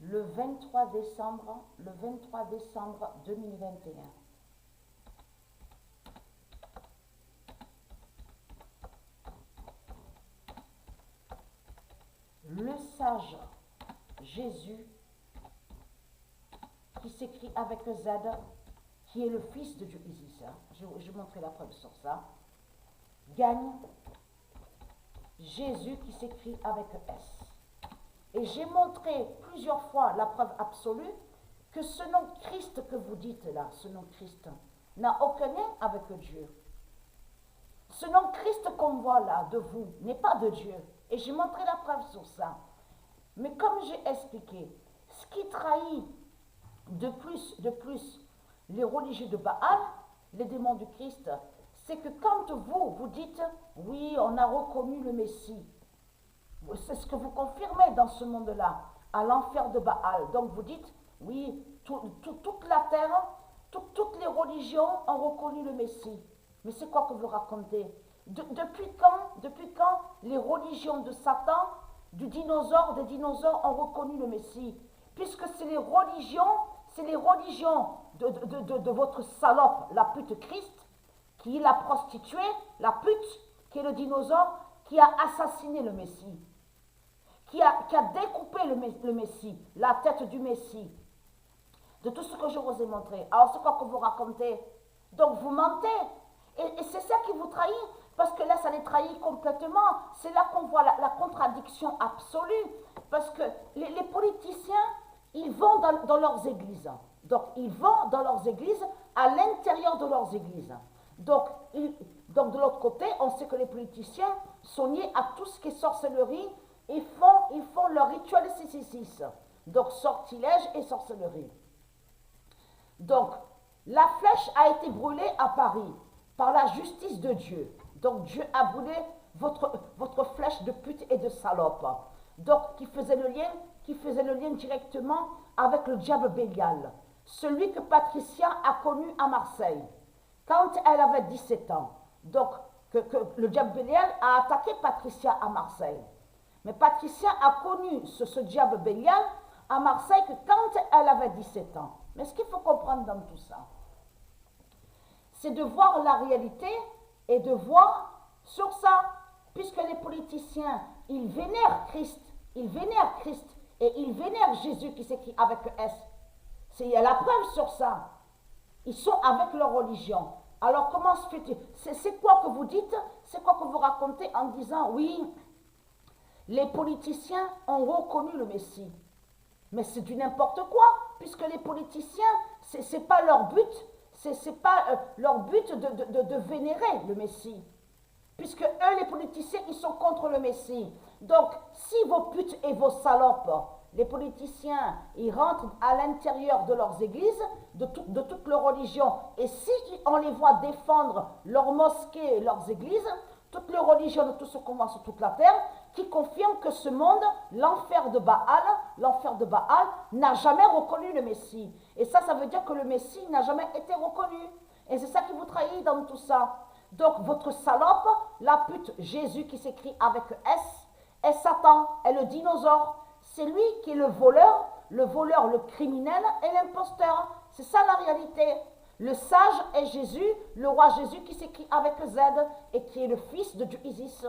le 23 décembre 2021. Le sage Jésus, qui s'écrit avec Z, qui est le fils de Dieu Isis, je montrerai la preuve sur ça, gagne Jésus qui s'écrit avec S. Et j'ai montré plusieurs fois la preuve absolue que ce nom Christ que vous dites là, ce nom Christ, n'a aucun lien avec Dieu. Ce nom Christ qu'on voit là de vous n'est pas de Dieu. Et j'ai montré la preuve sur ça. Mais comme j'ai expliqué, ce qui trahit de plus les religieux de Baal, les démons du Christ, c'est que quand vous dites, oui, on a reconnu le Messie, c'est ce que vous confirmez dans ce monde-là, à l'enfer de Baal. Donc vous dites, oui, toute la terre, toutes les religions ont reconnu le Messie. Mais c'est quoi que vous racontez? Depuis quand les religions de Satan, des dinosaures ont reconnu le Messie? Puisque c'est les religions de votre salope, la pute Christ, qui est la prostituée, la pute, qui est le dinosaure, qui a assassiné le Messie, qui a découpé le Messie, la tête du Messie, de tout ce que je vous ai montré. Alors c'est quoi que vous racontez? Donc vous mentez, et c'est ça qui vous trahit, parce que là ça les trahit complètement. C'est là qu'on voit la contradiction absolue, parce que les politiciens, ils vont dans leurs églises. Donc ils vont dans leurs églises, à l'intérieur de leurs églises. Donc de l'autre côté, on sait que les politiciens sont liés à tout ce qui est sorcellerie. Ils font leur rituel 666. Donc sortilège et sorcellerie. Donc la flèche a été brûlée à Paris par la justice de Dieu. Donc Dieu a brûlé votre flèche de pute et de salope. Donc qui faisait le lien directement avec le diable Bélial, celui que Patricia a connu à Marseille quand elle avait 17 ans. Donc que le diable Bélial a attaqué Patricia à Marseille. Mais Patricia a connu ce diable Bélial à Marseille que quand elle avait 17 ans. Mais ce qu'il faut comprendre dans tout ça, c'est de voir la réalité et de voir sur ça, puisque les politiciens, ils vénèrent Christ et ils vénèrent Jésus qui s'écrit avec S. Il y a la preuve sur ça. Ils sont avec leur religion. Alors comment se fait-il? C'est quoi que vous dites? C'est quoi que vous racontez en disant, oui, les politiciens ont reconnu le Messie? Mais c'est du n'importe quoi, puisque les politiciens, c'est pas leur but, c'est pas leur but de vénérer le Messie. Puisque eux, les politiciens, ils sont contre le Messie. Donc, si vos putes et vos salopes, les politiciens, ils rentrent à l'intérieur de leurs églises, de toute leur religion, et si on les voit défendre leurs mosquées, leurs églises, toutes les religions de tout ce qu'on voit sur toute la terre, qui confirment que ce monde, l'enfer de Baal, n'a jamais reconnu le Messie. Et ça veut dire que le Messie n'a jamais été reconnu. Et c'est ça qui vous trahit dans tout ça. Donc votre salope, la pute Jésus qui s'écrit avec S, est Satan, est le dinosaure. C'est lui qui est le voleur, le criminel et l'imposteur. C'est ça la réalité. Le sage est Jésus, le roi Jésus qui s'écrit avec Z et qui est le fils de Dieu Isis.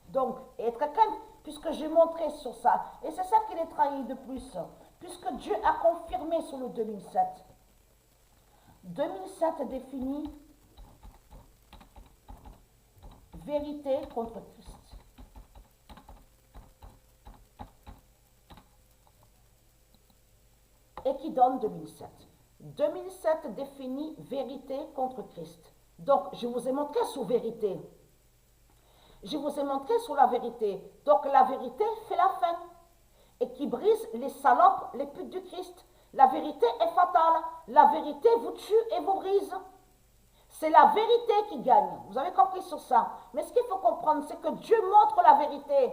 Donc, être quelqu'un, puisque j'ai montré sur ça. Et c'est ça qui les trahit de plus. Puisque Dieu a confirmé sur le 2007. 2007 définit vérité contre Christ. Et qui donne 2007. 2007 définit vérité contre Christ. Donc, je vous ai montré sur vérité. Je vous ai montré sur la vérité. Donc, la vérité fait la fin. Et qui brise les salopes, les putes du Christ. La vérité est fatale. La vérité vous tue et vous brise. C'est la vérité qui gagne. Vous avez compris sur ça. Mais ce qu'il faut comprendre, c'est que Dieu montre la vérité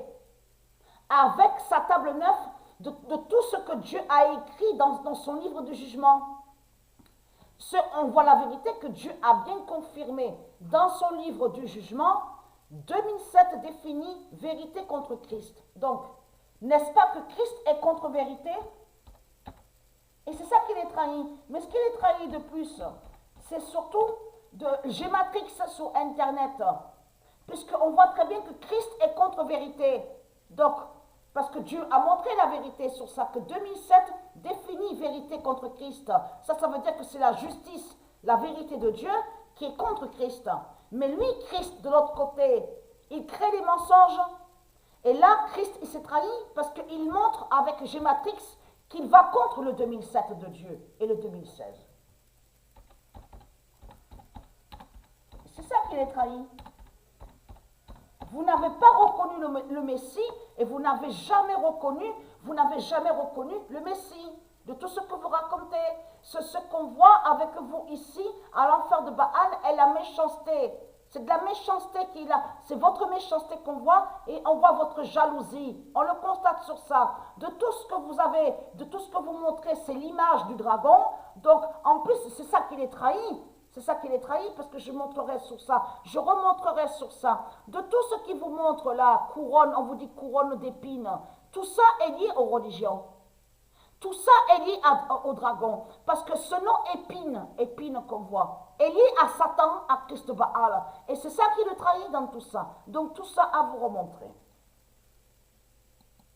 avec sa table neuve de tout ce que Dieu a écrit dans son livre de jugement. On voit la vérité que Dieu a bien confirmée dans son livre du jugement. 2007 définit vérité contre Christ. Donc, n'est-ce pas que Christ est contre vérité? Et c'est ça qu'il est trahi. Mais ce qu'il est trahi de plus, c'est surtout de Gématrix sur Internet. Puisqu'on voit très bien que Christ est contre vérité. Donc, parce que Dieu a montré la vérité sur ça, que 2007 définit vérité contre Christ. Ça veut dire que c'est la justice, la vérité de Dieu qui est contre Christ. Mais lui, Christ, de l'autre côté, il crée des mensonges. Et là, Christ, il s'est trahi parce qu'il montre avec Gématrix qu'il va contre le 2007 de Dieu et le 2016. C'est ça qu'il est trahi. Vous n'avez pas reconnu le Messie et vous n'avez jamais reconnu le Messie. De tout ce que vous racontez, ce qu'on voit avec vous ici à l'enfer de Baal est la méchanceté. C'est de la méchanceté qu'il a. C'est votre méchanceté qu'on voit et on voit votre jalousie. On le constate sur ça. De tout ce que vous avez, de tout ce que vous montrez, c'est l'image du dragon. Donc, en plus, c'est ça qu'il est trahi. C'est ça qu'il est trahi parce que je montrerai sur ça. Je remontrerai sur ça. De tout ce qui vous montre là, couronne, on vous dit couronne d'épines, tout ça est lié aux religions. Tout ça est lié au dragon. Parce que ce nom épine qu'on voit, est lié à Satan, à Christ Baal. Et c'est ça qui le trahit dans tout ça. Donc tout ça à vous remontrer.